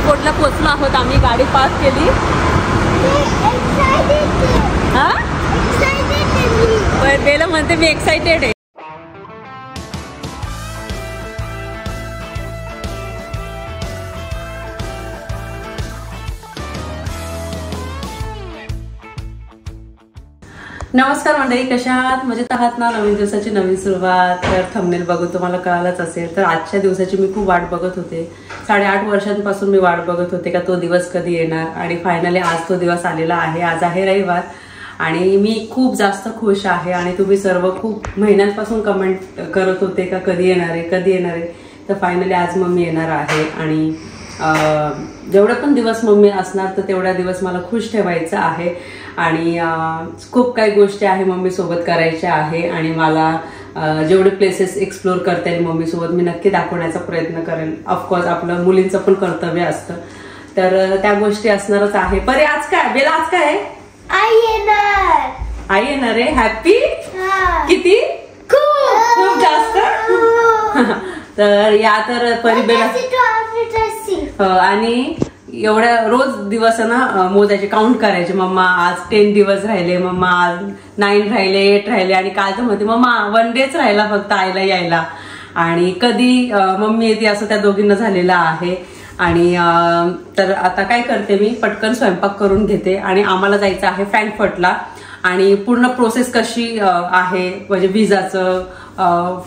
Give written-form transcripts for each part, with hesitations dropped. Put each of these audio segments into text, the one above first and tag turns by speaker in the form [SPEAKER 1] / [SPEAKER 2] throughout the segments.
[SPEAKER 1] एअरपोर्टला पोहोचलो आहोत आम्ही. गाडी पार्क केली. हा बेला म्हणते मी एक्साइटेड आहे. नमस्कार मंडळी, कशा आहात? मजेत आहात ना? नवीन दिवसाची नवीन सुरुवात. तर थंबनेल बघून तुम्हाला कळालंच असेल. तर आजच्या दिवसाची मी खूप वाट बघत होते. 8.5 वर्षांपासून मी वाट बघत होते का तो दिवस कधी येणार, आणि फायनली आज तो दिवस आलेला आहे. आज आहे रविवार आणि मी खूप जास्त खुश आहे. आणि तुम्ही सर्व खूप महिन्यांपासून कमेंट करत होते का कधी येणार आहे, कधी येणार आहे. तर फायनली आज मम्मी येणार आहे. आणि जेवढे पण दिवस मम्मी असणार तर तेवढा दिवस मला खुश ठेवायचा आहे. आणि खूप काही गोष्टी आहे मम्मी सोबत करायच्या आहे. आणि मला जेवढे प्लेसेस एक्सप्लोर करता येईल मम्मी सोबत मी नक्की दाखवण्याचा प्रयत्न करेन. ऑफकोर्स आपलं मुलींचं पण कर्तव्य असतं, तर त्या गोष्टी असणारच आहे. परे आज काय बेला, आज काय आहे? आई येणार आहे. हॅपी किती? खूप जास्त. तर या तर परी बेला आणि एवढ्या रोज दिवस ना मोजायचे, काउंट करायचे. मम्मा आज 10 दिवस राहिले, मम्मा आज 9 राहिले, 8 राहिले. आणि काल तर म्हणते मम्मा 1 डेच राहिला फक्त आईला यायला. आणि कधी मम्मी येते असं त्या दोघींना झालेलं आहे. आणि तर आता काय करते मी, पटकन स्वयंपाक करून घेते. आणि आम्हाला जायचं आहे फ्रँकफर्टला. आणि पूर्ण प्रोसेस कशी आहे म्हणजे विजाचं,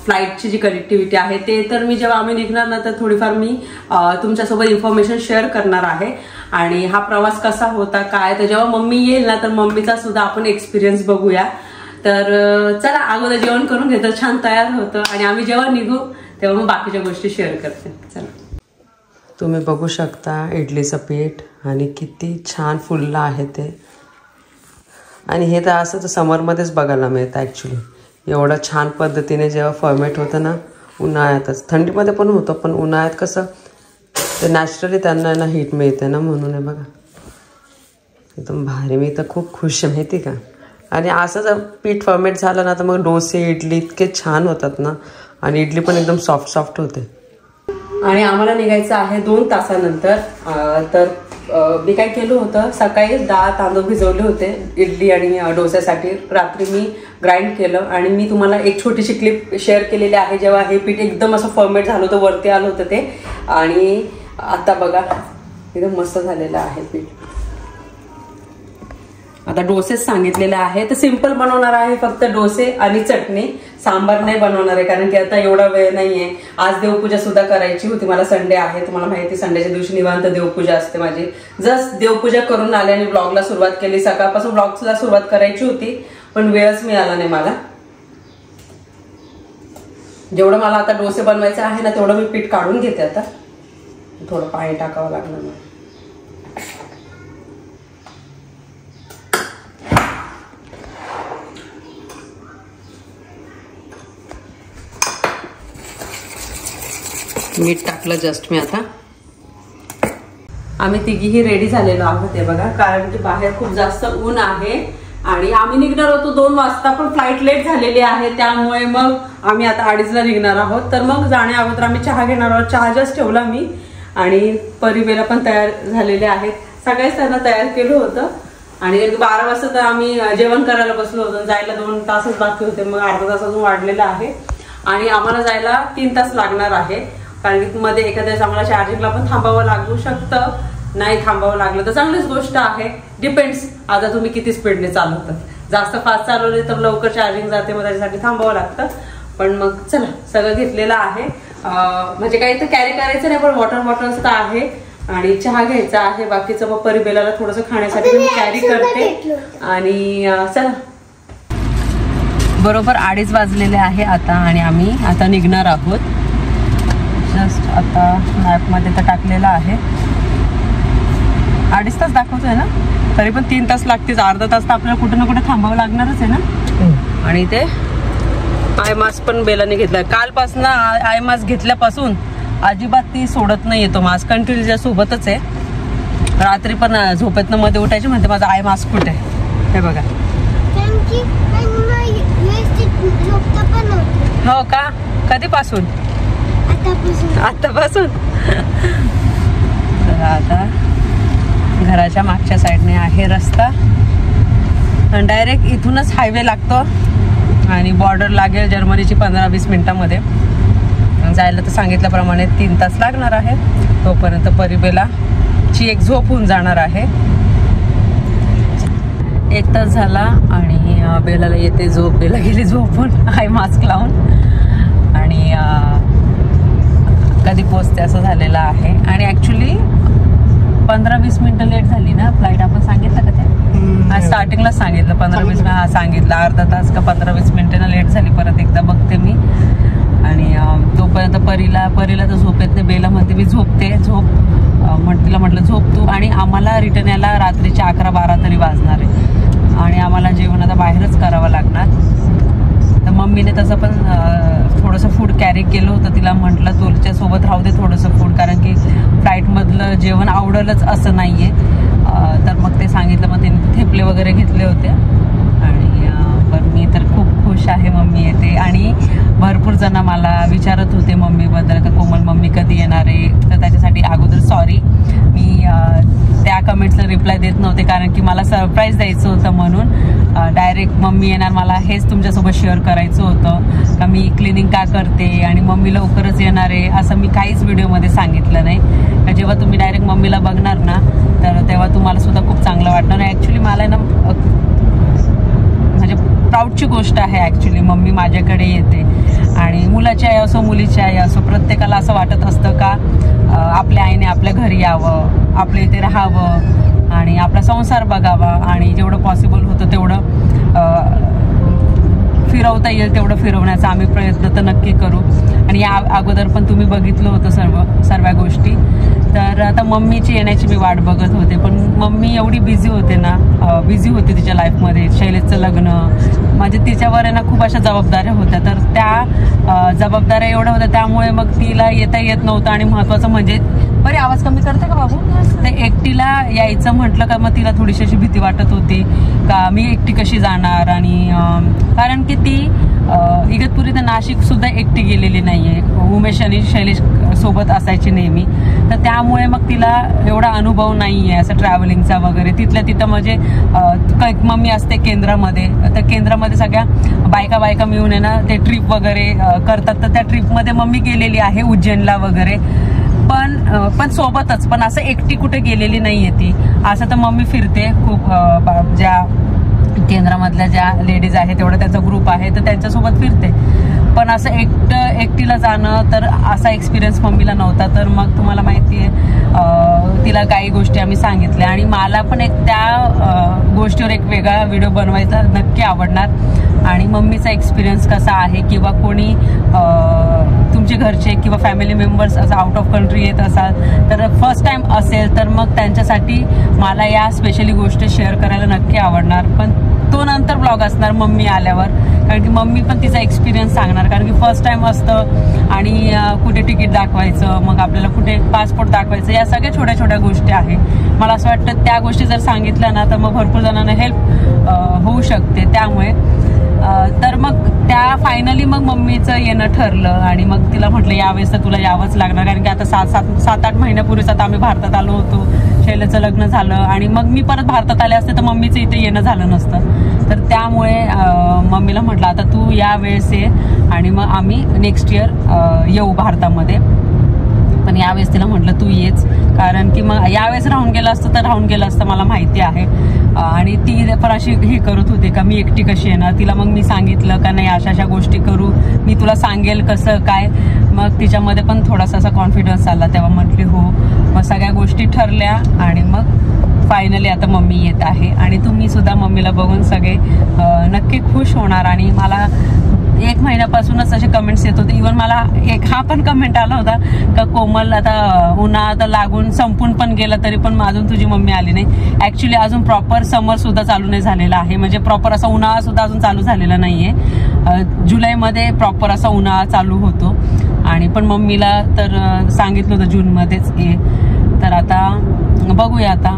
[SPEAKER 1] फ्लाईटची जी कनेक्टिव्हिटी आहे ते तर मी जेव्हा आम्ही निघणार ना तर थोडीफार मी तुमच्यासोबत इन्फॉर्मेशन शेअर करणार आहे. आणि हा प्रवास कसा होता काय, तर जेव्हा मम्मी येईल ना तर मम्मीचा सुद्धा आपण एक्सपिरियन्स बघूया. तर चला अगोदर जेवण करून घेतो, छान तयार होतं. आणि आम्ही जेव्हा निघू तेव्हा मग बाकीच्या गोष्टी शेअर करते. चला. तुम्ही बघू शकता इडलीचं पीठ आणि किती छान फुललं आहे ते. आणि हे तर असं तर समरमध्येच बघायला मिळतं ॲक्च्युली. एवढं छान पद्धतीने जेव्हा फॉर्मेट होतं ना उन्हाळ्यातच, थंडीमध्ये पण होतं पण उन्हाळ्यात कसं ते नॅचरली त्यांना ना हीट मिळते ना, म्हणून आहे बघा एकदम भारी. मी तर खूप खुश आहे माहिती का. आणि असं जर पीठ फॉर्मेट झालं ना तर मग डोसे इडली इतके छान होतात ना, आणि इडली पण एकदम सॉफ्ट सॉफ्ट होते. आणि आम्हाला निघायचं आहे 2 तासानंतर. तर मी काय केलं होतं, सकाळी डाळ तांदूळ भिजवले होते इडली आणि डोस्यासाठी. रात्री मी ग्राइंड केलं आणि मी तुम्हाला एक छोटीशी क्लिप शेअर केलेली आहे जेव्हा हे पीठ एकदम असं फॉर्मेट झालं होतं, वरती आलं होतं ते. आणि आता बघा एकदम मस्त झालेलं आहे पीठ. आता डोसेच सांगितलेले आहे तर सिंपल बनवणार आहे, फक्त डोसे आणि चटणी. सांबार नाही बनवणार आहे कारण की आता एवढा वेळ नाहीये. आज देवपूजा सुद्धा करायची होती मला. संडे आहे, तुम्हाला माहिती संडेच्या दिवशी निवांत देवपूजा असते माझी. जस्ट देवपूजा करून आले आणि ब्लॉगला सुरुवात केली. सकाळपासून ब्लॉगला सुरुवात करायची होती पण वेळच मिळाला नाही मला. जेवढं मला आता डोसे बनवायचे आहे ना तेवढं मी पीठ काढून घेते. आता थोडं पाणी टाकावं लागणार मला. मीठ टाकलं जस्ट मी. आता आम्ही तिघीही रेडी झालेलो आहोत हे बघा, कारण की बाहेर खूप जास्त ऊन आहे. आणि आम्ही निघणार होतो 2 वाजता पण फ्लाईट लेट झालेली आहे, त्यामुळे मग आम्ही आता 2:30ला निघणार आहोत. तर मग जाण्या अगोदर आम्ही चहा घेणार आहोत. चहा जस्ट ठेवला मी. आणि परिबेला पण तयार झालेले आहेत. सगळ्याच त्यांना तयार केलं होतं. आणि 12 वाजता तर आम्ही जेवण करायला बसलो होतो. जायला 2 तासच बाकी होते, मग अर्धा तास अजून वाढलेला आहे. आणि आम्हाला जायला 3 तास लागणार आहे, कारण की मध्ये एखाद्या वेळेस आम्हाला चार्जिंगला पण थांबावं लागू शकतं. नाही थांबावं लागलं तर चांगलीच गोष्ट आहे. डिपेंड्स आता तुम्ही किती स्पीडने चालवतात. जास्त फास्ट चालवले तर लवकर चार्जिंग जाते, मग त्याच्यासाठी थांबावं लागतं. पण मग चला सगळं घेतलेलं आहे. म्हणजे काही तर कॅरी करायचं नाही पण वॉटर बॉटल्स तर आहे. आणि चहा घ्यायचा आहे. बाकीचं मग परिबेलाला थोडंसं खाण्यासाठी मी कॅरी करते. आणि चला बरोबर 2:30 वाजलेले आहे आता. आणि आम्ही आता निघणार आहोत. जस्ट आता मॅपमध्ये तर टाकलेला आहे 2.5 तास दाखवतोय ना, तरी पण 3 तास लागतेच. अर्धा तास तर आपल्याला कुठे ना कुठे थांबावं लागणारच आहे ना. आणि ते आय मास्क पण बेलाने घेतलाय. कालपासून आय मास्क घेतल्यापासून अजिबात ती सोडत नाही येतो मास्क, कंटिन्यू तिच्या सोबतच आहे. रात्री पण झोपेतनं मध्ये उठायची म्हणते माझा आय मास्क कुठे. हे बघा. हो का, कधीपासून? आतापासून. बघा आता घराच्या मागच्या साईडने आहे रस्ता, डायरेक्ट इथूनच हायवे लागतो आणि बॉर्डर लागेल जर्मनीची 15-20 मिनिटांमध्ये. जायला तर सांगितल्याप्रमाणे 3 तास लागणार आहे. तोपर्यंत परिबेलाची एक झोप होऊन जाणार आहे. 1 तास झाला आणि बेलाला येते झोप. बेला गेली झोपून आय मास्क लावून आणि कधी पोचते असं झालेलं आहे. आणि ॲक्च्युली 15-20 मिनिटं लेट झाली ना फ्लाईट. आपण सांगितलं का ते स्टार्टिंगलाच सांगितलं 15-20 मिनिट सांगितलं. अर्धा तास का 15-20 मिनिटांना लेट झाली. परत एकदा बघते मी आणि तोपर्यंत परीला तर झोप येत नाही. बेला म्हणते मी झोपते तिला म्हटलं झोप तू. आणि आम्हाला रिटर्न यायला रात्रीचे 11-12 तरी वाजणार आहे आणि आम्हाला जेवण आता बाहेरच करावं लागणार. तर मम्मीने तसं पण थोडंसं फूड कॅरी केलं होतं. तिला म्हटलं तुझ्यासोबत राहू दे थोडंसं फूड, कारण की फ्लाईटमधलं जेवण आवडलंच असं नाही आहे. तर मग ते सांगितलं. मग तिने थेपले वगैरे घेतले होते आणि पण मी तर खूप खुश आहे मम्मी येते. आणि भरपूर जण मला विचारत होते मम्मीबद्दल का कोमल मम्मी कधी येणार आहे. तर त्याच्यासाठी अगोदर सॉरी, मी त्या कमेंट्सला रिप्लाय देत नव्हते कारण की मला सरप्राईज द्यायचं होतं म्हणून. डायरेक्ट मम्मी येणार मला हेच तुमच्यासोबत शेअर करायचं होतं का मी क्लिनिंग का करते आणि मम्मी लवकरच येणार आहे असं मी काहीच व्हिडिओमध्ये सांगितलं नाही. जेव्हा तुम्ही डायरेक्ट मम्मीला बघणार ना तर तेव्हा तुम्हाला सुद्धा खूप चांगलं वाटणार. ॲक्च्युली मला ना म्हणजे प्राऊडची गोष्ट आहे ॲक्च्युली मम्मी माझ्याकडे येते. आणि मुलाची आई असो मुलीची आई असो प्रत्येकाला असं वाटत असतं का आपल्या आईने आपल्या घरी यावं, आपल्या इथे राहावं आणि आपला संसार बघावा आणि जेवढं पॉसिबल होतं तेवढं फिरवता येईल तेवढं फिरवण्याचा आम्ही प्रयत्न तर नक्की करू. आणि या अगोदर पण तुम्ही बघितलं होतं सर्व गोष्टी. तर आता मम्मीची येण्याची मी वाट बघत होते पण मम्मी एवढी बिझी होती तिच्या लाईफमध्ये. शैलेशचं लग्न म्हणजे तिच्यावर आहे ना खूप अशा जबाबदाऱ्या होत्या. तर त्या जबाबदाऱ्या एवढ्या होत्या त्यामुळे मग तिला येता येत नव्हतं. आणि महत्त्वाचं म्हणजे बरे आवाज कमी करते का बाबू, ते एकटीला यायचं म्हटलं का मग तिला थोडीशी अशी भीती वाटत होती का मी एकटी कशी जाणार. आणि कारण की ती इगतपुरी तर नाशिक सुद्धा एकटी गेलेली नाहीये. उमेश आणि शैलेश सोबत असायची नेहमी. तर त्यामुळे मग तिला एवढा अनुभव नाहीये असं ट्रॅव्हलिंगचा वगैरे. तिथल्या तिथं म्हणजे मम्मी असते केंद्रामध्ये, तर केंद्रामध्ये सगळ्या बायका मिळून आहे ना ते ट्रिप वगैरे करतात. तर त्या ट्रिपमध्ये मम्मी गेलेली आहे उज्जैनला वगैरे पण सोबतच. पण असं एकटी कुठे गेलेली नाहीये ती. असं तर मम्मी फिरते खूप ज्या केंद्रामधल्या ज्या लेडीज आहेत तेवढा त्यांचा ग्रुप आहे तर त्यांच्यासोबत फिरते. पण असं एकटीला जाणं तर असा एक्सपिरियन्स मम्मीला नव्हता. तर मग तुम्हाला माहिती आहे तिला काही गोष्टी आम्ही सांगितल्या आणि मला पण एक त्या गोष्टीवर एक वेगळा व्हिडिओ बनवायचा नक्की आवडणार. आणि मम्मीचा एक्सपिरियन्स कसा आहे किंवा कोणी तुमचे घरचे किंवा फॅमिली मेंबर्स असं आउट ऑफ कंट्री येत असाल तर फर्स्ट टाइम असेल तर मग त्यांच्यासाठी मला या स्पेशली गोष्ट शेअर करायला नक्की आवडणार. पण तो नंतर ब्लॉग असणार मम्मी आल्यावर, कारण की मम्मी पण तिचा एक्सपिरियन्स सांगणार. कारण की फर्स्ट टाइम असतं आणि कुठे तिकीट दाखवायचं, मग आपल्याला कुठे पासपोर्ट दाखवायचं, या सगळ्या छोट्या छोट्या गोष्टी आहे. मला असं वाटतं त्या गोष्टी जर सांगितल्या ना तर मग भरपूर जणांना हेल्प होऊ शकते. त्यामुळे तर मग त्या फायनली मग मम्मीचं येणं ठरलं आणि मग तिला म्हटलं यावेळेस तर तुला यावंच लागणार. कारण की आता 7-8 महिन्यापूर्वीच आता आम्ही भारतात आलो होतो. शैलेचं लग्न झालं आणि मग मी परत भारतात आले असते तर मम्मीचं इथे येणं झालं नसतं. तर त्यामुळे मम्मीला म्हटलं आता तू यावेळेस ये आणि मग आम्ही नेक्स्ट इयर येऊ भारतामध्ये. पण यावेळेस तिला म्हटलं तू येच, कारण की मग यावेळेस राहून गेलं असतं तर राहून गेलं असतं मला माहिती आहे. आणि ती पण अशी हे करत होती का मी एकटी कशी येणार. तिला मग मी सांगितलं का नाही अशा गोष्टी करू, मी तुला सांगेल कसं काय. मग तिच्यामध्ये पण थोडासा असा कॉन्फिडन्स आला. तेव्हा म्हटली हो. मग सगळ्या गोष्टी ठरल्या आणि मग फायनली आता मम्मी येत आहे. आणि तुम्ही सुद्धा मम्मीला बघून सगळे नक्की खुश होणार. आणि मला 1 महिन्यापासूनच असे कमेंट्स येत होते. इव्हन मला हा पण कमेंट आला होता का कोमल आता उन्हाळा लागून संपून पण गेला तरी पण अजून तुझी मम्मी आली नाही. ऍक्च्युली अजून प्रॉपर समर सुद्धा चालू नाही झालेला आहे. म्हणजे प्रॉपर असा उन्हाळा सुद्धा अजून चालू झालेला नाहीये. जुलैमध्ये प्रॉपर असा उन्हाळा चालू होतो. आणि पण मम्मीला तर सांगितलं होतं जूनमध्येच ये. तर आता बघूया आता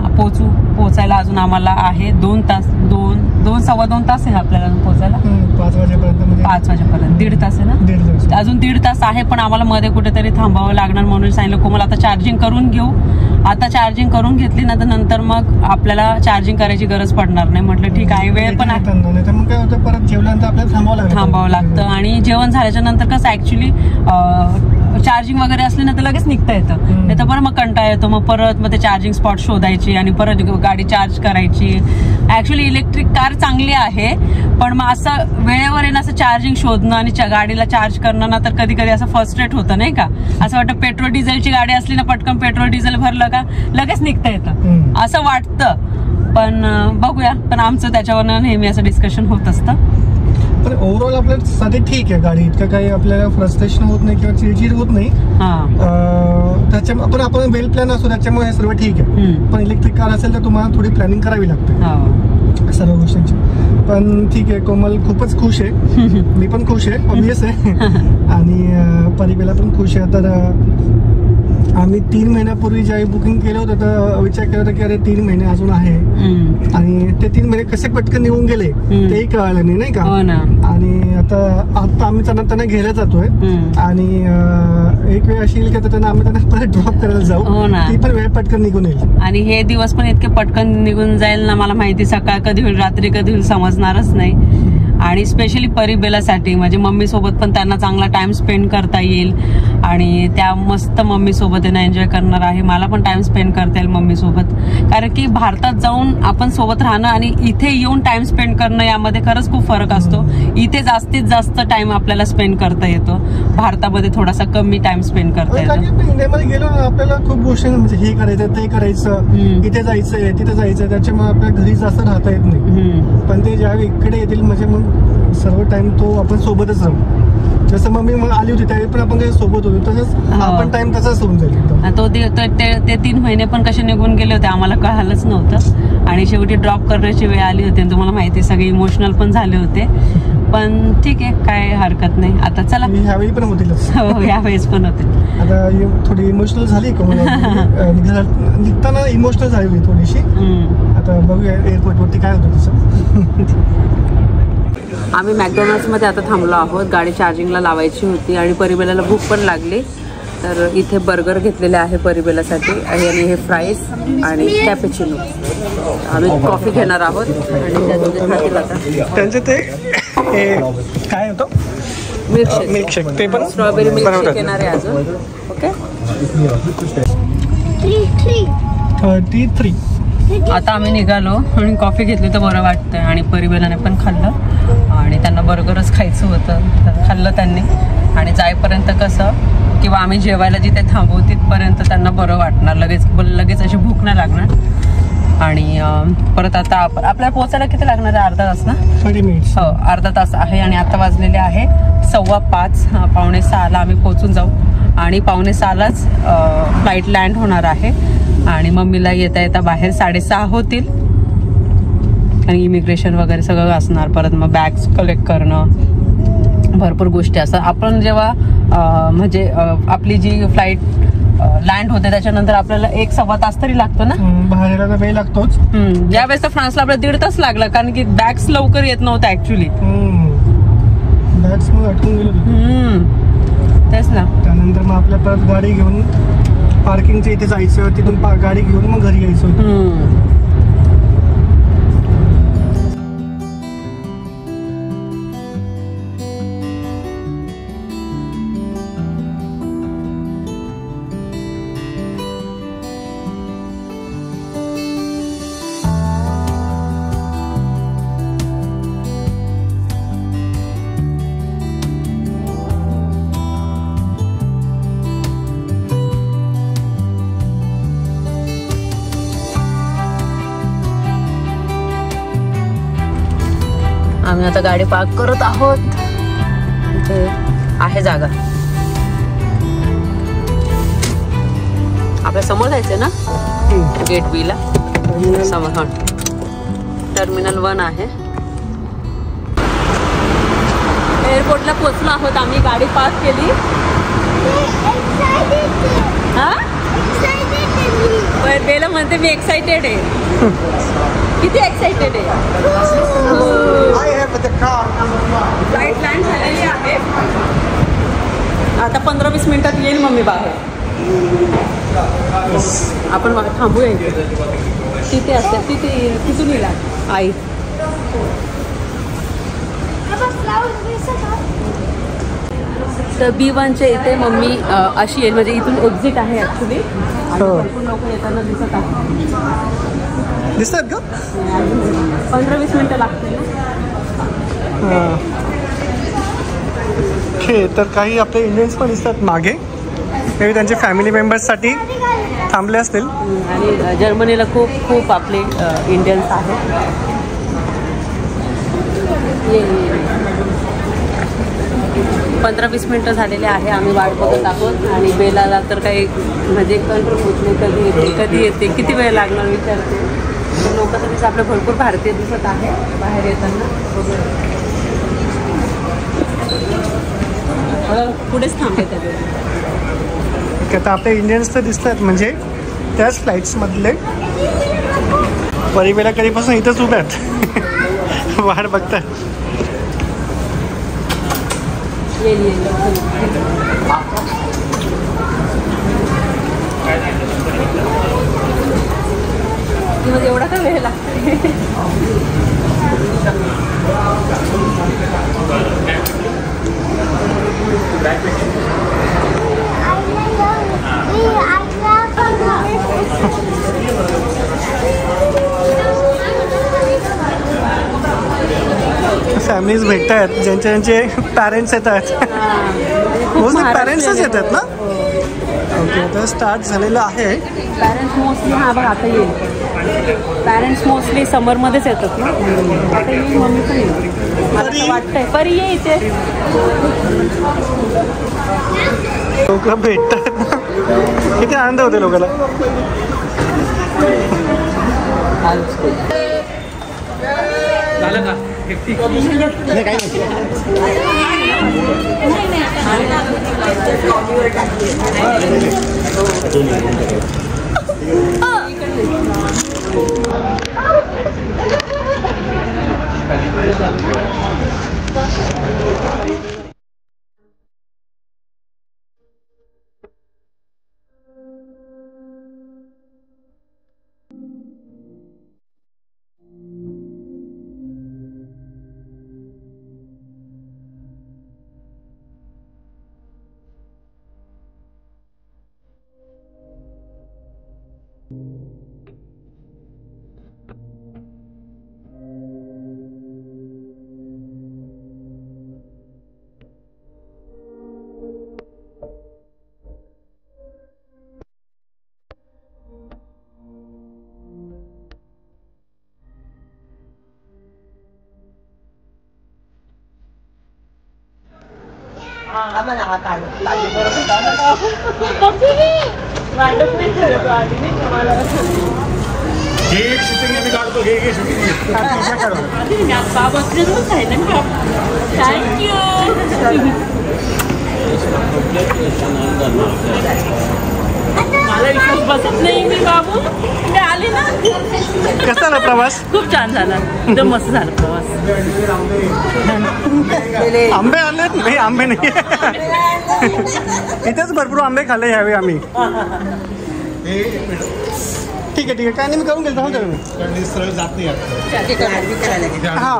[SPEAKER 1] पोचायला अजून आम्हाला आहे 2 तास. 2-2.25 तास आहे आपल्याला पोचायला.
[SPEAKER 2] 5 वाजेपर्यंत
[SPEAKER 1] 5 वाजेपर्यंत 1.5 तास आहे ना. अजून 1.5 तास आहे पण आम्हाला मध्ये कुठेतरी थांबावं लागणार म्हणून सांगितलं कोमल आता चार्जिंग करून घेऊ आता चार्जिंग करून घेतली ना तर नंतर मग आपल्याला चार्जिंग करायची गरज पडणार नाही. म्हटलं ठीक आहे, वेळ पण आहे.
[SPEAKER 2] मग काय होतं, परत जेवल्यानंतर आपल्याला
[SPEAKER 1] थांबावं लागतं. आणि जेवण झाल्याच्या नंतर कसं ऍक्च्युली चार्जिंग वगैरे असली ना तर लगेच निघता येतं. नाही तर बरं मग कंटाळा येतो, मग परत मग ते चार्जिंग स्पॉट शोधायची आणि परत गाडी चार्ज करायची. ऍक्च्युली इलेक्ट्रिक कार चांगली आहे, पण मग असं वेळेवर आहे ना असं चार्जिंग शोधणं आणि गाडीला चार्ज करणं ना तर कधी कधी असं फ्रस्ट्रेट होतं नाही का. असं वाटतं पेट्रोल डिझेलची गाडी असली ना पटकन पेट्रोल डिझेल भरलं का लगेच निघता येतं असं वाटतं. पण बघूया. पण आमचं त्याच्यावर नेहमी असं डिस्कशन होत असतं.
[SPEAKER 2] पण ओव्हरऑल आपल्यासाठी ठीक आहे गाडी, इतकं काही आपल्याला फ्रस्ट्रेशन होत नाही किंवा चिडचिड होत नाही. त्याच्यामुळे पण आपण वेल प्लॅन असतो त्याच्यामुळे हे सर्व ठीक आहे. पण इलेक्ट्रिक कार असेल तर तुम्हाला थोडी प्लॅनिंग करावी लागते सर्व गोष्टींची. पण ठीक आहे, कोमल खूपच खुश आहे, मी पण खुश आहे ऑब्वियस आहे आणि परिबेला पण खुश आहे. तर आम्ही 3 महिन्यापूर्वी ज्यावेळी बुकिंग केलं होतं तर विचार केला होता की अरे 3 महिने अजून आहे आणि ते 3 महिने कसे पटकन निघून गेले तेही कळालं नाही का. आणि आता आम्ही त्यांना घ्यायला जातोय आणि एक वेळ अशी येईल की त्यांना आम्ही त्यांना परत ड्रॉप करायला जाऊ, ती पण वेळ पटकन निघून येईल.
[SPEAKER 1] आणि हे दिवस पण इतके पटकन निघून जाईल ना, मला माहिती सकाळ कधी होईल रात्री कधी होईल समजणारच नाही. आणि स्पेशली परिबेलासाठी म्हणजे मम्मी सोबत पण त्यांना चांगला टाइम स्पेंड करता येईल आणि त्या मस्त मम्मी सोबत एन्जॉय करणार आहे. मला पण टाइम स्पेंड करता येईल मम्मी सोबत, कारण की भारतात जाऊन आपण सोबत राहणं आणि इथे येऊन टाइम स्पेंड करणं यामध्ये खरंच खूप फरक असतो. इथे जास्तीत जास्त टाइम आपल्याला स्पेंड करता येतो, भारतामध्ये थोडासा कमी टाइम स्पेंड करता येतो.
[SPEAKER 2] इंडियामध्ये गेलो ना आपल्याला खूप गोष्टी म्हणजे हे करायचं ते करायचं, इथे जायचंय तिथे जायचं, त्याच्यामुळे आपल्या घरी जास्त राहता येत नाही. पण ते ज्यावेळी इकडे येतील म्हणजे मग सर्व टाइम तो आपण सोबतच राहू. जसं मम्मी मग आली होती त्यावेळी पण आपण काही सोबत होतो, तसंच आपण टाइम तसाच होऊन जाईल.
[SPEAKER 1] ते 3 महिने पण कसे निघून गेले होते आम्हाला कळालंच नव्हतं. आणि शेवटी ड्रॉप करण्याची वेळ आली होती आणि तुम्हाला माहिती सगळे इमोशनल पण झाले होते. पण ठीक आहे, काय हरकत नाही. आता चला
[SPEAKER 2] ह्यावेळी पण होतीलच.
[SPEAKER 1] हो, यावेळेस पण होतील.
[SPEAKER 2] आता थोडी इमोशनल झाली का निघताना इमोशनल झाली थोडीशी. आता बघूया एअरपोर्ट वरती काय होतं तसं.
[SPEAKER 1] आम्ही मॅकडॉनल्ड्समध्ये आता थांबलो आहोत. गाडी चार्जिंगला लावायची होती आणि परिबेलाला भूक पण लागली, तर इथे बर्गर घेतलेले आहे परिबेलासाठी आणि हे फ्राईज आणि कॅपेचिनो. आम्ही कॉफी घेणार आहोत आणि त्या दोघे खातील आता.
[SPEAKER 2] त्यांचे ते काय होतं मिल्कशेक, ते पण
[SPEAKER 1] स्ट्रॉबेरी मिल्कशेक येणार आहे अजून. ओके
[SPEAKER 2] 33.
[SPEAKER 1] आता आम्ही निघालो आणि कॉफी घेतली तर बरं वाटतंय. आणि परिबेलाने पण खाल्लं आणि त्यांना बर्गरच खायचं होतं तर खाल्लं त्यांनी. आणि जाईपर्यंत कसं किंवा आम्ही जेवायला जिथे थांबू तिथपर्यंत त्यांना बरं वाटणार, लगेच अशी भूक नाही लागणार. आणि परत आता आपल्याला पोहोचायला किती लागणार आहे? अर्धा तास ना?
[SPEAKER 2] 30 मिनिट्स.
[SPEAKER 1] हो, अर्धा तास आहे. आणि आता वाजलेले आहे 5:15. 5:45ला आम्ही पोहोचून जाऊ आणि 5:45लाच फ्लाईट लँड होणार आहे. आणि मम्मीला येता येता बाहेर 6:30 होतील. आणि इमिग्रेशन वगैरे सगळं असणार. परत मग बॅग्स कलेक्ट करणं, भरपूर गोष्टी असतात. आपण जेव्हा म्हणजे आपली जी फ्लाईट लँड होते त्याच्यानंतर आपल्याला 1-1.25 तास तरी लागतो ना
[SPEAKER 2] बाहेर वेळ लागतोच.
[SPEAKER 1] यावेळेस तर फ्रान्सला आपल्याला 1.5 तास लागला, कारण की बॅग्स लवकर येत नव्हत्या ऍक्च्युली.
[SPEAKER 2] बॅग्स मग अटकून गेलो.
[SPEAKER 1] तेच ना.
[SPEAKER 2] त्यानंतर मग आपल्या परत गाडी घेऊन पार्किंगच्या इथे जायचं, तिथून गाडी घेऊन मग घरी यायचं.
[SPEAKER 1] आम्ही आता गाडी पार्क करत आहोत. इथे आहे जागा. आपल्या समोर जायचंय ना गेट बी ला समोर. टर्मिनल 1 आहे. एअरपोर्टला पोहोचलो आहोत आम्ही. गाडी पार्क केली. हा बेला म्हणते मी एक्साइटेड आहे. किती एक्साइटेड आहे. फ्लाईट लँड झालेली आहे. आता 15-20 मिनिटात येईल मम्मी बाहेर. आपण थांबूया इथे. तिथे असते तिथे तिथून येईल आई. तर B1च्या इथे मम्मी अशी येईल, म्हणजे इथून एक्झिट आहे ॲक्च्युली. भरपूर लोक येताना दिसत आहेत.
[SPEAKER 2] दिसतात का?
[SPEAKER 1] 15-20 मिनटं लागतील ना.
[SPEAKER 2] ओके, तर काही आपले इंडियन्स पण दिसतात मागे. ते त्यांचे फॅमिली मेंबर्ससाठी थांबले असतील.
[SPEAKER 1] आणि जर्मनीला खूप खूप आपले इंडियन्स आहेत. 15-20 मिनटं झालेले आहे. आम्ही वाट बघत आहोत. आणि बेलाला तर काही म्हणजे कंट्रोल होत नाही, कधी येते किती वेळ लागणार विचारते. लोक तरीच आपले भरपूर भारतीय दिसत आहे बाहेर येताना. पुढेच थांबले त्याचे.
[SPEAKER 2] आता आपले इंडियन्स तर दिसतात, म्हणजे त्याच फ्लाईट्समधले. परिवेला कधीपासून इथंच उभ्यात वाट बघतात.
[SPEAKER 1] एवढा का वेळ लागतो?
[SPEAKER 2] फॅमिलीज भेटतात, ज्यांचे पॅरेंट्स येतात. मोस्टली पॅरेंट्सच येतात ना. ओके, तर स्टार्ट झालेलं आहे.
[SPEAKER 1] पॅरेंट्स मोस्टली बघ आता येईल. पॅरेंट्स मोस्टली समरमध्येच येतात ना. आता येईल, मम्मी पण येईल मला वाटतंय. परी ये इथे.
[SPEAKER 2] लोक भेटतात, किती आनंद होते लोकांना. झालं का? काही
[SPEAKER 1] मला विश्वास बसत नाही. मी बाबू मी आले ना.
[SPEAKER 2] कसा झाला प्रवास?
[SPEAKER 1] खूप छान झाला, एकदम मस्त झाला प्रवास.
[SPEAKER 2] आंबे आलेत? नाही, आंबे नाही. इथेच भरपूर आंबे खाल्ले यावेळी आम्ही. ठीक आहे, काय नाही, मी करून गेलो मी सरळ जात नाही. हां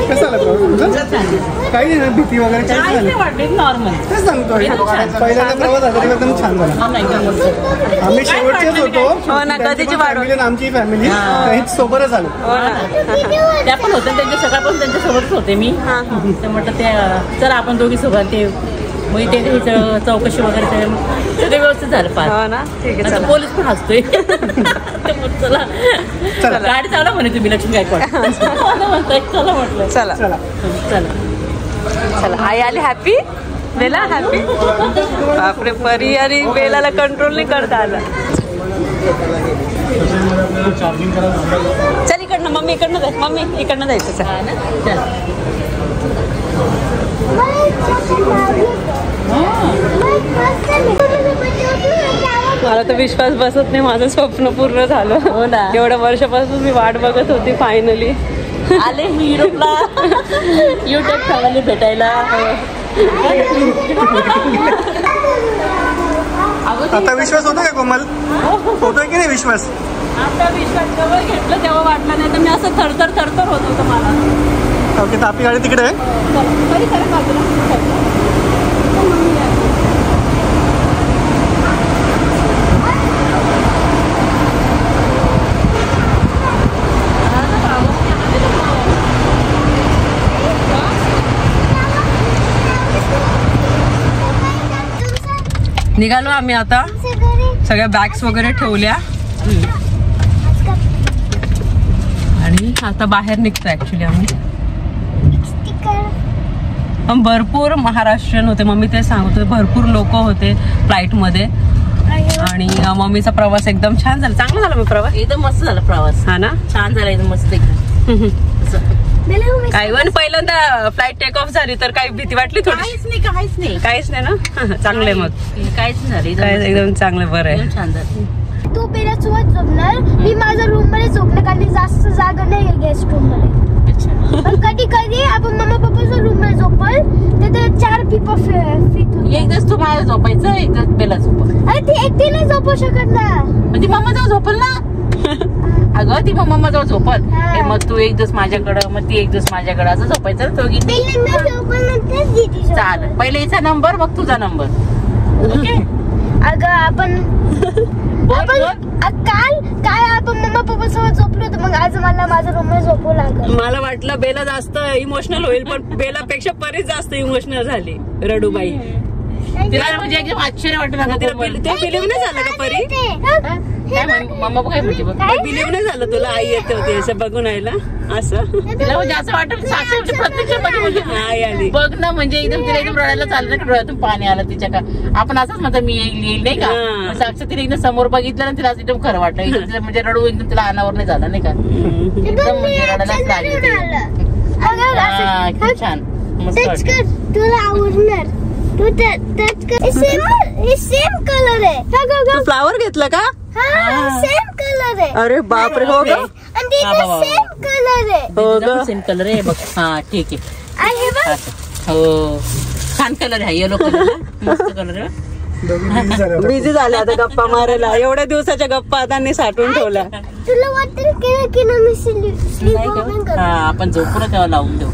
[SPEAKER 2] कसं आलं काही नाही, भीती वगैरे काही नाही,
[SPEAKER 1] नॉर्मल.
[SPEAKER 2] तेच सांगतोय. पहिल्यांदा प्रवास झाला एकदम छान झाला. आम्ही शेवटचेच होतो. फॅमिली आमची फॅमिली सोबतच आलो.
[SPEAKER 1] त्या पण होत्या, त्यांच्या सकाळपासून त्यांच्यासोबतच होते मी. ते म्हटलं ते चला आपण दोघी सोबत ते मग ते चौकशी वगैरे ते व्यवस्थित झालं पाहिजे. पोलीस पण हसतोय. चला गाडी चालवा म्हणे तुम्ही लक्ष्मी गायकवाड. चला म्हटलं चला चला चला. आई आली हॅपी. बेला हॅपी. बापरे, परी आणि बेलाला कंट्रोल नाही करता आला. चल इकडनं मम्मी, इकडनं जायचं. मम्मी इकडनं जायचं. चल. मला तर विश्वास बसत नाही, माझं स्वप्न पूर्ण झालं. हो ना, एवढ्या वर्षापासून मी वाट बघत होती. फायनली आले मी युरोपला. युट्यूब फॅमिली भेटायला.
[SPEAKER 2] आता विश्वास होतो का कोमल? होतोय की नाही विश्वास?
[SPEAKER 1] आता विश्वास जवळ घेतलं तेव्हा वाटलं, नाही तर मी असं थरथर होत होतं मला.
[SPEAKER 2] ओके, तर आपली गाडी तिकडे आहे.
[SPEAKER 1] निघालो आम्ही आता, सगळ्या बॅग्स वगैरे ठेवल्या आणि आता बाहेर निघतो. ऍक्च्युली आम्ही पण भरपूर महाराष्ट्रीयन होते, मम्मी ते सांगतो, भरपूर लोक होते फ्लाईट मध्ये. आणि मम्मीचा प्रवास एकदम छान झाला. चांगला झाला मग प्रवास?
[SPEAKER 3] एकदम मस्त झाला प्रवास.
[SPEAKER 1] हा ना,
[SPEAKER 3] छान झाला एकदम मस्त एकदम.
[SPEAKER 1] काही पण पहिल्यांदा फ्लाईट टेक ऑफ झाली तर काही भीती वाटली थोडी? काहीच नाही ना. चांगले मग
[SPEAKER 3] काहीच नाही
[SPEAKER 1] काय, एकदम चांगलं, बरं आहे.
[SPEAKER 3] छान झालं.
[SPEAKER 4] तू पहिल्या सोबत झोपणार, मी माझ्या रूम मध्ये झोपणार, कारण जास्त जागा नाही गेस्ट रूम मध्ये. पण कधी कधी आपण मम्मा पप्पाच्या रूम मध्ये झोपल तर 4 people फिट.
[SPEAKER 3] एकदाच तू माझ्या झोपायचं, एकदाच बेला झोप.
[SPEAKER 4] अरे ती एकटी नाही झोपू शकत ना.
[SPEAKER 3] म्हणजे मम्मा जवळ झोपल ना. अगं ती मम्मा जवळ झोपल, मग तू एक दिवस माझ्याकडं, मग ती एक दिवस माझ्याकडं, असं झोपायचं ना. तो चाल, पहिले हिचा नंबर मग तुझा नंबर. ओके.
[SPEAKER 4] अगं आपण काल आपण मम्मा पप्पा सोबत झोपलो होतो, मग आज मला माझ्या रूम मध्ये झोपू लागलं.
[SPEAKER 1] मला वाटलं बेला जास्त इमोशनल होईल, पण बेलापेक्षा परीच जास्त इमोशनल झाली रडूबाई.
[SPEAKER 3] तिला म्हणजे एकदम आश्चर्य वाटलं.
[SPEAKER 1] तिला बिलीव्ह नाही झालं का परी?
[SPEAKER 3] मम्मा काय म्हणते बघ,
[SPEAKER 1] बिलीव्ह नाही झालं तुला आई येते होती असं बघून आयला? असं
[SPEAKER 3] तिला म्हणजे असं वाटत साक्षी प्रत्यक्ष
[SPEAKER 1] आई आली
[SPEAKER 3] बघ ना, म्हणजे एकदम तिला एकदम रडायला चाललं ना, डोळ्यातून पाणी आलं तिच्या. का आपण असंच म्हणतो मी येईल नाही का, साक्षी तिला एकदम समोर बघितलं ना, तिला एकदम खरं वाटलं. एकदम तिला म्हणजे रडू एकदम तिला अनावर नाही झालं नाही का, एकदम म्हणजे रडायलाच लागली. खूप छान, मस्त वाटतं.
[SPEAKER 4] तुला आवडणार. तू टच कर. सेम कलर आहे.
[SPEAKER 1] तू फ्लावर घेतलं का?
[SPEAKER 4] सेम कलर आहे.
[SPEAKER 1] अरे बापरे, हो ग.
[SPEAKER 4] आणि तिथे सेम कलर आहे.
[SPEAKER 1] हो ग,
[SPEAKER 3] सेम कलर आहे बघ. हा ठीक
[SPEAKER 4] आहे बघ.
[SPEAKER 3] हो, छान कलर आहे, येलो कलर, मस्त कलर आहे.
[SPEAKER 1] बिझी झाले आता गप्पा मारायला. एवढ्या दिवसाच्या गप्पा त्यांनी साठवून ठेवल्या.
[SPEAKER 4] तुला वाटतं की ना मी स्लीप ओपन करू?
[SPEAKER 3] आपण झोपून तेव्हा लावून देऊ.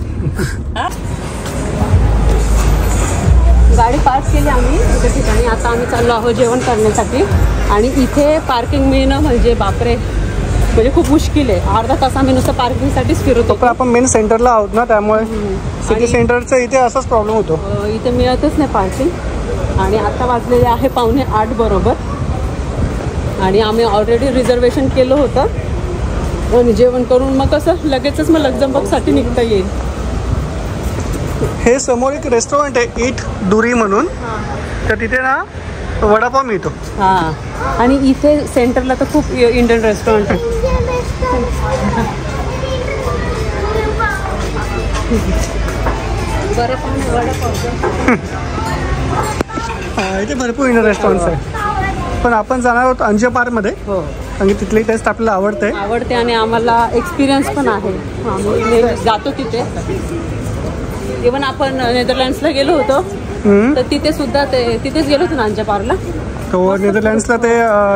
[SPEAKER 1] गाडी पार्क केली आम्ही एका ठिकाणी. आता आम्ही चाललो आहोत जेवण करण्यासाठी. आणि इथे पार्किंग मिळणं म्हणजे बापरे, म्हणजे खूप मुश्किल आहे. अर्धा तास आम्ही नुसतं पार्किंगसाठीच फिरतो.
[SPEAKER 2] पण आपण मेन सेंटरला आहोत ना, त्यामुळे सिटी सेंटरचा इथे असाच प्रॉब्लेम होतो.
[SPEAKER 1] इथे मिळतच नाही पार्किंग. आणि आता वाजलेले आहे 7:45 बरोबर. आणि आम्ही ऑलरेडी रिझर्वेशन केलं होतं आणि जेवण करून मग कसं लगेचच मग लक्झमबर्गसाठी निघता येईल.
[SPEAKER 2] हे समोर एक रेस्टॉरंट आहे, ईट दुरी म्हणून, तर तिथे ना वडापाव मिळतो.
[SPEAKER 1] हां, आणि इथे सेंटरला तर खूप इंडियन रेस्टॉरंट आहे.
[SPEAKER 2] इथे भरपूर इंडियन रेस्टॉरंट्स आहे. पण आपण जाणार आहोत अंजे पार्कमध्ये.
[SPEAKER 1] हो,
[SPEAKER 2] आणि तिथली टेस्ट आपल्याला आवडते
[SPEAKER 1] आणि आम्हाला एक्सपिरियन्स पण आहे. आम्ही जातो तिथे. इव्हन आपण नेदरलँड्सला गेलो होतो तर तिथे सुद्धा तिथेच गेलो होतो ना अंजे पार्कला.
[SPEAKER 2] तो नेदरलँड्सला ते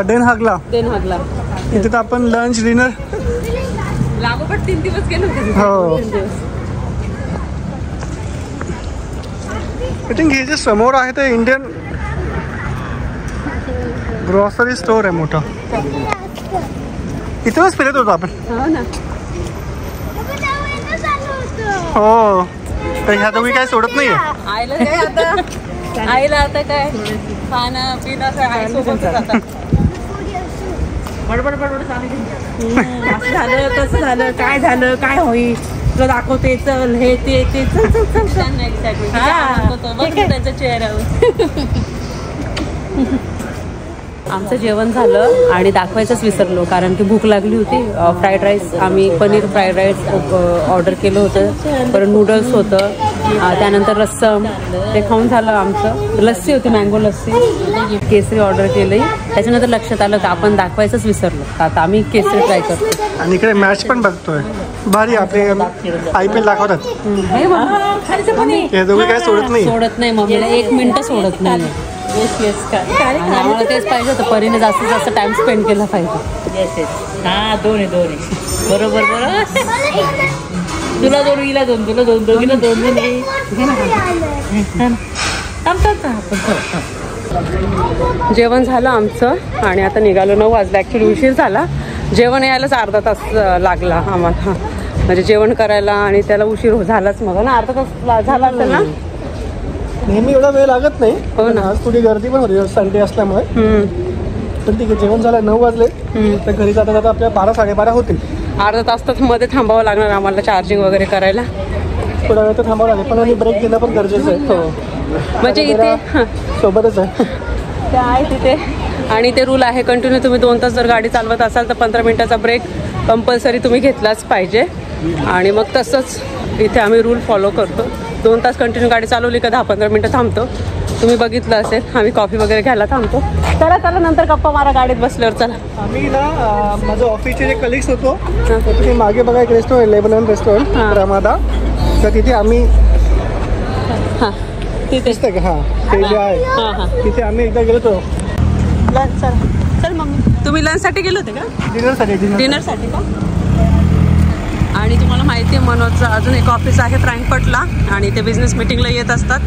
[SPEAKER 2] डेन हागला तिथे तर आपण लंच डिनर
[SPEAKER 1] लागोपाठ 3 दिवस गेलो होते.
[SPEAKER 2] हो, आय थिंक हे जे समोर आहे ते इंडियन ग्रॉसरी स्टोर आहे मोठा. इथूनच फिरत होतो आपण.
[SPEAKER 1] हो ना.
[SPEAKER 2] हो, तर ह्या दोघी काय सोडत नाहीये.
[SPEAKER 1] आईला आता काय खाणं पिणं
[SPEAKER 3] बडबड झालं, तसं झालं, काय झालं, काय होईल तुला दाखवते, चल हे ते
[SPEAKER 1] त्यांच्या चेहऱ्यावर. आमचं जेवण झालं आणि दाखवायचंच विसरलो कारण की भूक लागली होती. फ्राईड राईस, आम्ही पनीर फ्राईड राईस ऑर्डर केलं होतं. परत नूडल्स होतं, त्यानंतर रस्सम, ते खाऊन झालं आमचं. लस्सी होती, मँगो लस्सी, केसरी ऑर्डर केली. त्याच्यानंतर लक्षात आलं तर आपण दाखवायचंच विसरलो. आता आम्ही केसरी ट्राय करतो.
[SPEAKER 2] आणि इकडे मॅच पण बघतोय भारी. आपले IPL दाखवतात.
[SPEAKER 1] हे दोघे
[SPEAKER 2] काय सोडत नाही
[SPEAKER 1] मम्मीला 1 मिनिट सोडत नाही.
[SPEAKER 3] येस येस
[SPEAKER 1] आणि आम्हाला तेच पाहिजे होतं, परीने जास्तीत जास्त टाइम स्पेंड केला पाहिजे.
[SPEAKER 3] Yes yes. हा 2 आहे 2 आहे. बरोबर बरोबर. तुला 2 हिला 2 तुला 2 दोघीला 2
[SPEAKER 1] जेवण झालं आमचं आणि आता निघालो. 9 वाजले. ॲक्च्युली उशीर झाला. जेवण यायलाच अर्धा तास लागला आम्हाला, म्हणजे जेवण करायला आणि त्याला उशीर झालाच. मग ना अर्धा तास झाला असेल ना.
[SPEAKER 2] नेहमी एवढा वेळ लागत नाही.
[SPEAKER 1] हो ना.
[SPEAKER 2] आज थोडी गर्दी पण होती संडे असल्यामुळे. पण ठीक आहे. जेवण झालं 9 वाजले तर घरी जाता जाता आपल्या 12 साडेबारा होतील.
[SPEAKER 1] अर्धा तास तर मध्ये थांबावं लागणार आम्हाला चार्जिंग वगैरे करायला.
[SPEAKER 2] थोडा वेळ तर थांबावं लागेल, पण आणि ब्रेक घेणं पण गरजेचं आहे.
[SPEAKER 1] हो, म्हणजे इथे
[SPEAKER 2] सोबतच आहे
[SPEAKER 1] ते आहे तिथे. आणि ते रूल आहे कंटिन्यू तुम्ही 2 तास जर गाडी चालवत असाल तर 15 मिनिटाचा ब्रेक कंपल्सरी तुम्ही घेतलाच पाहिजे. आणि मग तसंच इथे आम्ही रूल फॉलो करतो. 2 तास कंटिन्यू गाडी चालवली का 10-15 मिनिटं थांबतो. तुम्ही बघितलं असेल, आम्ही कॉफी वगैरे घ्यायला थांबतो. चला चला नंतर गप्पा मारा गाडीत बसल्यावर. चला.
[SPEAKER 2] आम्ही ना माझं ऑफिसचे जे कलिग्स होतो तर तुम्ही मागे बघा एक रेस्टॉरंट, लेबनन रेस्टॉरंट रमादा, तर तिथे आम्ही दिसतंय का? ते जे आहे तिथे आम्ही एकदा गेलो होतो
[SPEAKER 1] लंच. चल मम्मी, तुम्ही लंचसाठी गेले होते का? डिनरसाठी का? आणि तुम्हाला माहिती आहे मनोजचं अजून एक ऑफिस आहे फ्रँकफर्टला आणि ते बिझनेस मीटिंगला येत असतात.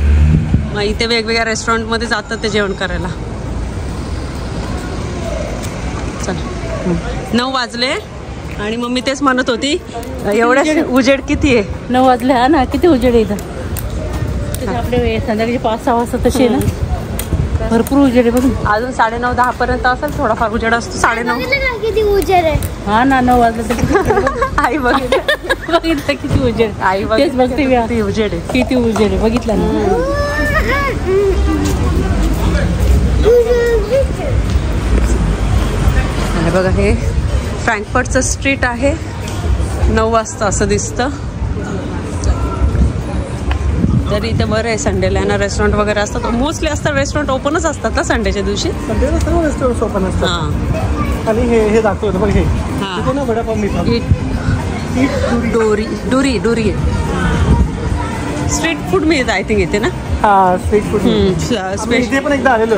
[SPEAKER 1] मग इथे वेगवेगळ्या रेस्टॉरंटमध्ये जातात ते जेवण करायला. चल 9 वाजले आणि मम्मी तेच म्हणत होती एवढ्या उजेड किती आहे.
[SPEAKER 3] 9 वाजले. हा ना, किती उजेड इथं. आपले संध्याकाळी 5-6 वाजता तसे ना भरपूर उजेड आहे. बघून
[SPEAKER 1] अजून 9:30-10 पर्यंत असेल, थोडाफार उजेड असतो. 9:30
[SPEAKER 4] किती उजेड आहे.
[SPEAKER 3] हा ना 9 वाजले तर
[SPEAKER 1] आई
[SPEAKER 3] बघितलं किती उजेड.
[SPEAKER 1] आई
[SPEAKER 3] तेच बघते
[SPEAKER 1] किती उजेड आहे.
[SPEAKER 3] किती उजेड आहे बघितलं ना.
[SPEAKER 1] बघा हे फ्रँकफर्टचं स्ट्रीट आहे. 9 वाजता असं दिसतं. तरी इथे बरं आहे संडेला ना, रेस्टॉरंट वगैरे असतात. मोस्टली असतात रेस्टॉरंट ओपनच असतात ना संडेच्या दिवशी.
[SPEAKER 2] संडेला सर्व रेस्टॉरंट ओपन असतात.
[SPEAKER 1] हां.
[SPEAKER 2] आणि हे दाखवतो बघ, हे ना वडापाव मिळतात.
[SPEAKER 1] डोरी स्ट्रीट फूड मिळतं आय थिंक इथे ना.
[SPEAKER 2] हा स्ट्रीट फूड. इथे पण एकदा आलेलो.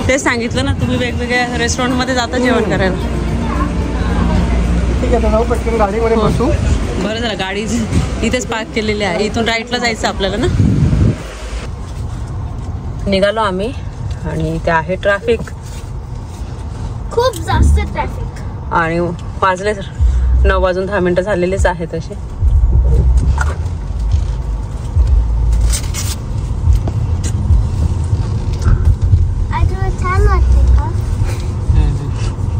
[SPEAKER 1] ते सांगितलं ना तुम्ही वेगवेगळ्या रेस्टॉरंटमध्ये जाता जेवण करायला.
[SPEAKER 2] ठीक आहे, जाऊ पटकन गाडीमध्ये बसू.
[SPEAKER 1] बरं झालं गाडी इथेच पार्क केलेली आहे. इथून राईटला जायचं आपल्याला ना. निघालो आम्ही आणि इथे आहे ट्रॅफिक,
[SPEAKER 4] खूप जास्त ट्रॅफिक.
[SPEAKER 1] आणि वाजले 9 वाजून 10 मिनिटं झालेलेच आहेत असे.
[SPEAKER 4] छान वाटते का?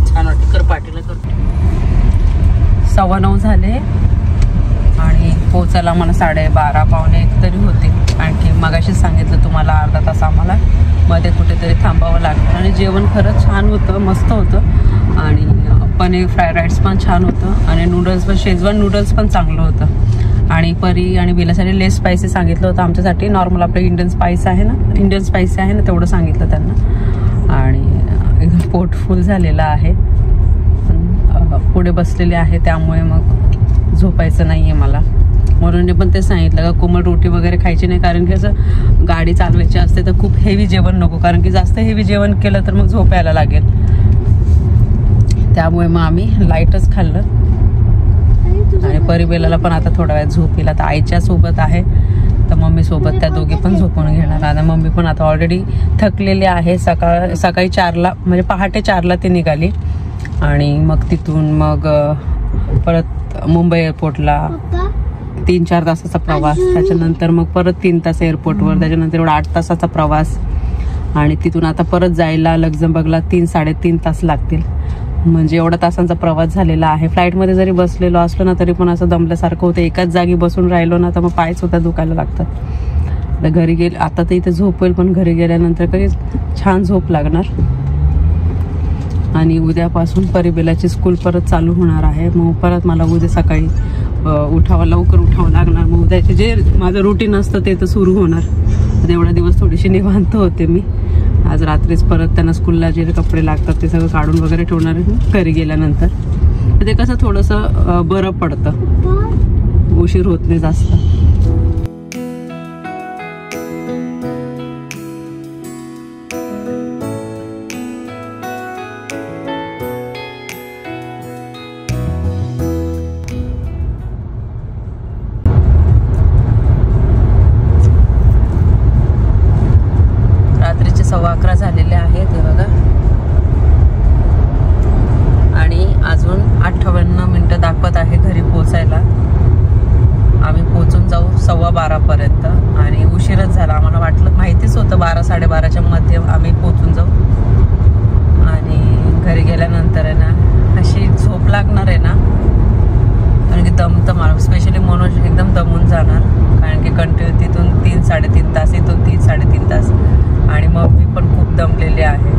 [SPEAKER 1] छान वाटते. कर पाटीला कर. 9:15 झाले आणि पोचायला मला 12:30 पावणे 1 तरी होते. आणखी मगाशीच सांगितलं तुम्हाला अर्धा तास आम्हाला मध्ये कुठेतरी थांबावं लागलं. आणि जेवण खरंच छान होतं, मस्त होतं. आणि पनीर फ्राईड राईस पण छान होतं आणि नूडल्स पण, शेजवान नूडल्स पण चांगलं होतं. आणि परी आणि बिलासाठी लेस स्पायसी सांगितलं होतं आमच्यासाठी. नॉर्मल आपलं इंडियन स्पायसी आहे ना तेवढं सांगितलं त्यांना. आणि एकदम पोट फुल झालेलं आहे. पुढे बसलेले आहे त्यामुळे मग झोपायचं नाही आहे मला. म्हणून पण ते सांगितलं का कोमल रोटी वगैरे खायची नाही, कारण की असं गाडी चालवायची असते तर खूप हेवी जेवण नको, कारण की जास्त हेवी जेवण केलं तर मग झोप यायला लागेल. त्यामुळे मग आम्ही लाईटच खाल्लं. आणि परिबेलाला पण आता थोडा वेळ झोप येईल. आता आईच्या सोबत आहे तर मम्मी सोबत त्या दोघी पण झोपून घेणार. आणि मम्मी पण आता ऑलरेडी थकलेली आहे. सकाळी 4ला म्हणजे पहाटे 4ला ती निघाली. आणि मग तिथून मग परत मुंबई एअरपोर्टला 3-4 तासाचा प्रवास. त्याच्यानंतर मग परत 3 तास एअरपोर्टवर. त्याच्यानंतर एवढा 8 तासाचा प्रवास. आणि तिथून आता परत जायला लक्झमबर्गला 3-3.5 तास लागतील. म्हणजे एवढा तासांचा प्रवास झालेला आहे. फ्लाईटमध्ये जरी बसलेलो असलो ना तरी पण असं दमल्यासारखं होतं. एकाच जागी बसून राहिलो ना तर मग पाय सुद्धा दुखायला लागतात. आता घरी गेले, आता तर इथे झोप होईल पण घरी गेल्यानंतर कधी छान झोप लागणार. आणि उद्यापासून परिबेलाची स्कूल परत चालू होणार आहे. मग परत मला उद्या सकाळी लवकर उठावं लागणार. मग उद्याचे जे माझं रुटीन असतं ते तर सुरू होणार. तर एवढा दिवस थोडीशी निवांत होते मी. आज रात्रीच परत त्यांना स्कूलला जे कपडे लागतात ते सगळं काढून वगैरे ठेवणार घरी गेल्यानंतर. तर ते कसं थोडंसं बरं पडतं, उशीर होत नाही जास्त. 12:30च्या मध्ये आम्ही पोचून जाऊ. आणि घरी गेल्यानंतर आहे ना अशी झोप लागणार आहे ना, कारण की दमतं मला, स्पेशली मनोज एकदम दमून जाणार, कारण की कंटिन्यू तिथून 3-3.5 तास, इथून 3-3.5 तास. आणि मग मी पण खूप दमलेले आहे.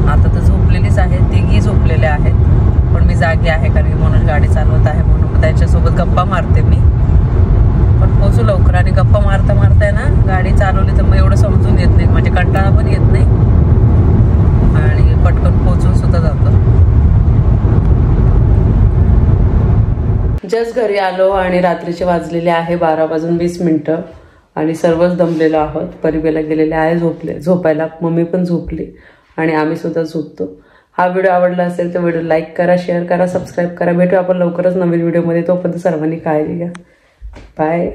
[SPEAKER 1] आता तर झोपलेलीच आहे, तिघी झोपलेले आहेत, पण मी जागी आहे कारण की मनोज गाडी चालवत आहे म्हणून त्यांच्यासोबत गप्पा मारते मी. पण पोचू लवकर. आणि गप्पा मारता मारताय ना गाडी चालवली तर मग एवढं समजून येत नाही, म्हणजे कंटाळा पण येत नाही आणि पटकन पोचून सुद्धा जातो. जस्ट घरी आलो आणि रात्रीचे वाजलेले आहे 12:20 आणि सर्वच दमलेलो आहोत. परिबेला गेलेले आहे झोपायला, मम्मी पण झोपली आणि आम्ही सुद्धा झोपतो. हा व्हिडिओ आवडला असेल तर व्हिडिओ लाईक करा, शेअर करा, सबस्क्राईब करा. भेटू आपण लवकरच नवीन व्हिडिओमध्ये. तोपर्यंत सर्वांनी काळजी घ्या. बाय.